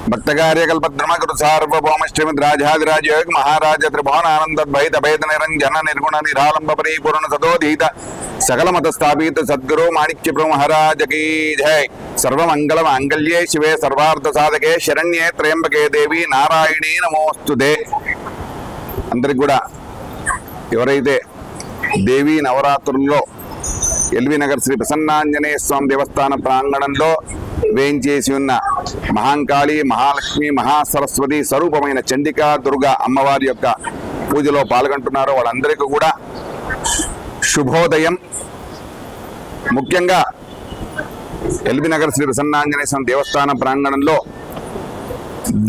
भक्तकार्यकल्पद्रुमकृत सार्वभौमश्रीमद्राजाधिराज महाराज त्रिभुवनानंदद्वैत भेद निरंजन निर्गुण निरालंब परिपूर्ण सदोदित सकल मत स्थापित सद्गुरु माणिक्य प्रभु महाराज की जय। सर्वमंगल मांगल्ये शिवे सर्वार्थ साधके शरण्ये त्र्यंबके देवी नारायणी नमोस्तुते। अंदरिकी कूडा एवరైతే देवी नवरात्रुल्लो एल्वी नगर श्री प्रसन्नांजनेय स्वामी देवस्थान प्रांगणंलो వేంచేసి ఉన్న మహాంకాళి మహాలక్ష్మి మహాసరస్వతి స్వరూపమైన చండికా దుర్గా అమ్మవారి యొక్క పూజలో పాల్గొంటున్నారు వాళ్ళందరికీ కూడా శుభోదయం। ముఖ్యంగా ఎల్బీ నగర్ శ్రీ ప్రసన్నాంజనేయ స్వామి దేవస్థాన ప్రాంగణంలో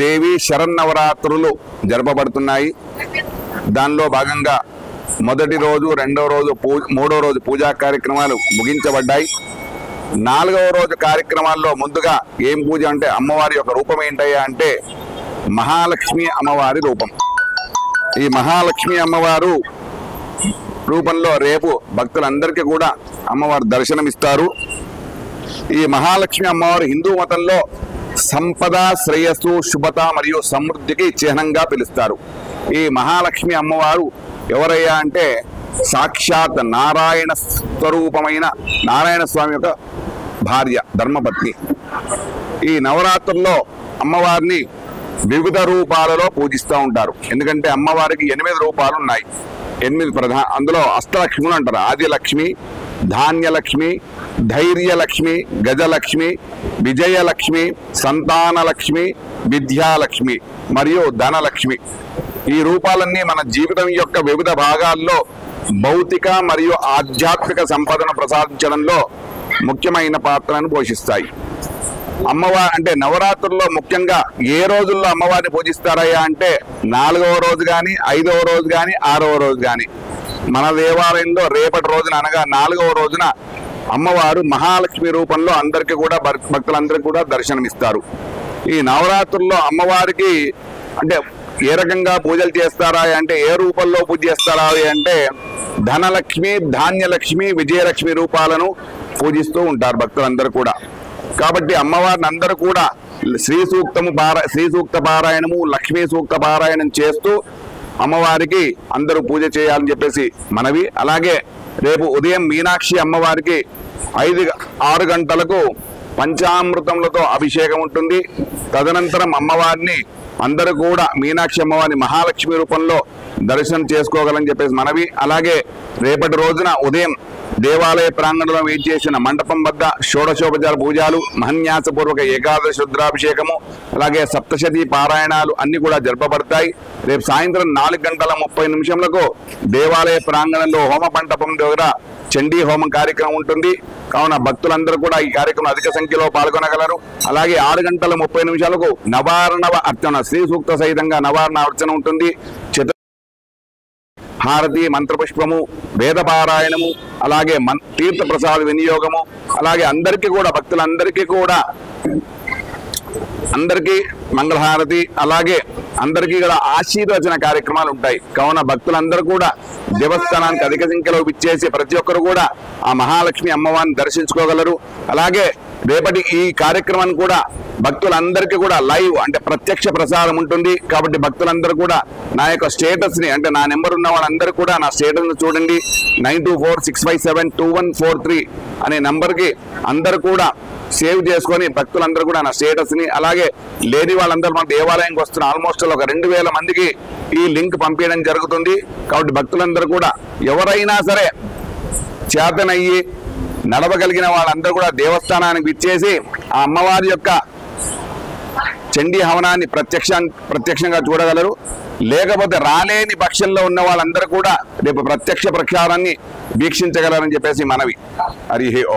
దేవి శరన్నవరాత్రులు జరపబడుతున్నాయి। దానిలో భాగంగా మొదటి రోజు రెండో రోజు మూడో రోజు పూజా కార్యక్రమాలు ముగించబడ్డాయి। నాలుగవ రోజు కార్యక్రమాల్లో ముందుగా ఏం పూజ అంటే అమ్మవారి యొక్క రూపం ఏంటయ్యా అంటే మహాలక్ష్మి అమ్మవారి రూపం। ఈ మహాలక్ష్మి అమ్మవారు రూపంలో రేపు భక్తులందరికీ కూడా అమ్మవారు దర్శనమిస్తారు। ఈ మహాలక్ష్మి అమ్మవారు హిందూ మతంలో సంపద శ్రేయస్సు శుభత మరియు సమృద్ధికి చిహ్నంగా పిలుస్తారు। ఈ మహాలక్ష్మి అమ్మవారు ఎవరయ్యా అంటే సాక్షాత్ నారాయణ స్వరూపమైన నారాయణ స్వామి యొక్క భార్య ధర్మపత్ని। ఈ నవరాత్రుల్లో అమ్మవారిని వివిధ రూపాలలో పూజిస్తూ ఉంటారు। ఎందుకంటే అమ్మవారికి 8 రూపాలు ఉన్నాయి। 8 అందులో అష్టలక్ష్ములు అంటారు। ఆదిలక్ష్మి, ధాన్యలక్ష్మి, ధైర్యలక్ష్మి, గజలక్ష్మి, విజయలక్ష్మి, సంతానలక్ష్మి, విద్యాలక్ష్మి మరియు ధనలక్ష్మి। ఈ రూపాలన్నీ మన జీవితం యొక్క వివిధ భాగాల్లో భౌతిక మరియు ఆధ్యాత్మిక సంపదను ప్రసాదించడంలో ముఖ్యమైన పాత్రను పోషిస్తాయి। అమ్మవారు అంటే నవరాత్రుల్లో ముఖ్యంగా ఏ రోజుల్లో అమ్మవారిని పూజిస్తారయ్యా అంటే 4వ రోజు కానీ 5వ రోజు కానీ 6వ రోజు కానీ మన దేవాలయంలో రేపటి రోజున అనగా 4వ రోజున అమ్మవారు మహాలక్ష్మి రూపంలో అందరికీ కూడా భక్తులందరికీ కూడా దర్శనమిస్తారు। ఈ నవరాత్రుల్లో అమ్మవారికి అంటే ఏ రకంగా పూజలు చేస్తారా అంటే ఏ రూపంలో పూజ చేస్తారా అంటే ధనలక్ష్మి, ధాన్యలక్ష్మి, విజయలక్ష్మి రూపాలను పూజిస్తూ ఉంటారు భక్తులందరూ కూడా। కాబట్టి అమ్మవారిని అందరూ కూడా శ్రీ సూక్త పారాయణము, లక్ష్మీ సూక్త పారాయణం చేస్తూ అమ్మవారికి అందరూ పూజ చేయాలని చెప్పేసి మనవి। అలాగే రేపు ఉదయం మీనాక్షి అమ్మవారికి 6 గంటలకు పంచామృతములతో అభిషేకం ఉంటుంది। తదనంతరం అమ్మవారిని అందరూ కూడా మీనాక్షి అమ్మవారిని మహాలక్ష్మి రూపంలో దర్శనం చేసుకోగలని చెప్పేసి మనవి। అలాగే రేపటి రోజున ఉదయం దేవాలయ ప్రాంగణంలో వేయించేసిన మండపం వద్ద షోడశోపచార పూజలు, మహన్యాసపూర్వక ఏకాదశి రుద్రాభిషేకము, అలాగే సప్తశతి పారాయణాలు అన్ని కూడా జరపబడతాయి। రేపు సాయంత్రం 4:30 దేవాలయ ప్రాంగణంలో హోమ మండపం దగ్గర చండీ హోమం కార్యక్రమం ఉంటుంది। కావున భక్తులందరూ కూడా ఈ కార్యక్రమం అధిక సంఖ్యలో పాల్గొనగలరు। అలాగే 6:30 నవార్ణవ అర్చన శ్రీ సూక్త సహితంగా నవార్ణ అర్చన ఉంటుంది। హారతి, మంత్రపుష్పము, వేదపారాయణము, అలాగే తీర్థ ప్రసాద వినియోగము, అలాగే అందరికీ కూడా భక్తులందరికీ కూడా అందరికీ మంగళహారతి, అలాగే అందరికీ కూడా ఆశీర్వచన కార్యక్రమాలు ఉంటాయి। కావున భక్తులందరూ కూడా దేవస్థానానికి అధిక సంఖ్యలో విచ్చేసి ప్రతి ఒక్కరు కూడా ఆ మహాలక్ష్మి అమ్మవారిని దర్శించుకోగలరు। అలాగే రేపటి ఈ కార్యక్రమాన్ని కూడా భక్తులందరికీ కూడా లైవ్ అంటే ప్రత్యక్ష ప్రసారం ఉంటుంది। కాబట్టి భక్తులందరూ కూడా నా యొక్క స్టేటస్ ని అంటే నా నెంబర్ ఉన్న వాళ్ళందరూ కూడా నా స్టేటస్ ని చూడండి। 9246572143 అనే నంబర్కి అందరూ కూడా సేవ్ చేసుకొని భక్తులందరూ కూడా నా స్టేటస్ ని అలాగే లేని వాళ్ళందరూ మన దేవాలయానికి వస్తున్న ఆల్మోస్ట్ ఒక 2000 మందికి ఈ లింక్ పంపించడం జరుగుతుంది। కాబట్టి భక్తులందరూ కూడా ఎవరైనా సరే చేతనయ్యి నడవగలిగిన వాళ్ళందరూ కూడా దేవస్థానానికి విచ్చేసి ఆ అమ్మవారి యొక్క చండీ హవనాన్ని ప్రత్యక్షంగా చూడగలరు। లేకపోతే రాలేని పక్షంలో ఉన్న వాళ్ళందరూ కూడా రేపు ప్రత్యక్ష ప్రక్షారాన్ని వీక్షించగలరని చెప్పేసి మనవి। హరి ఓం।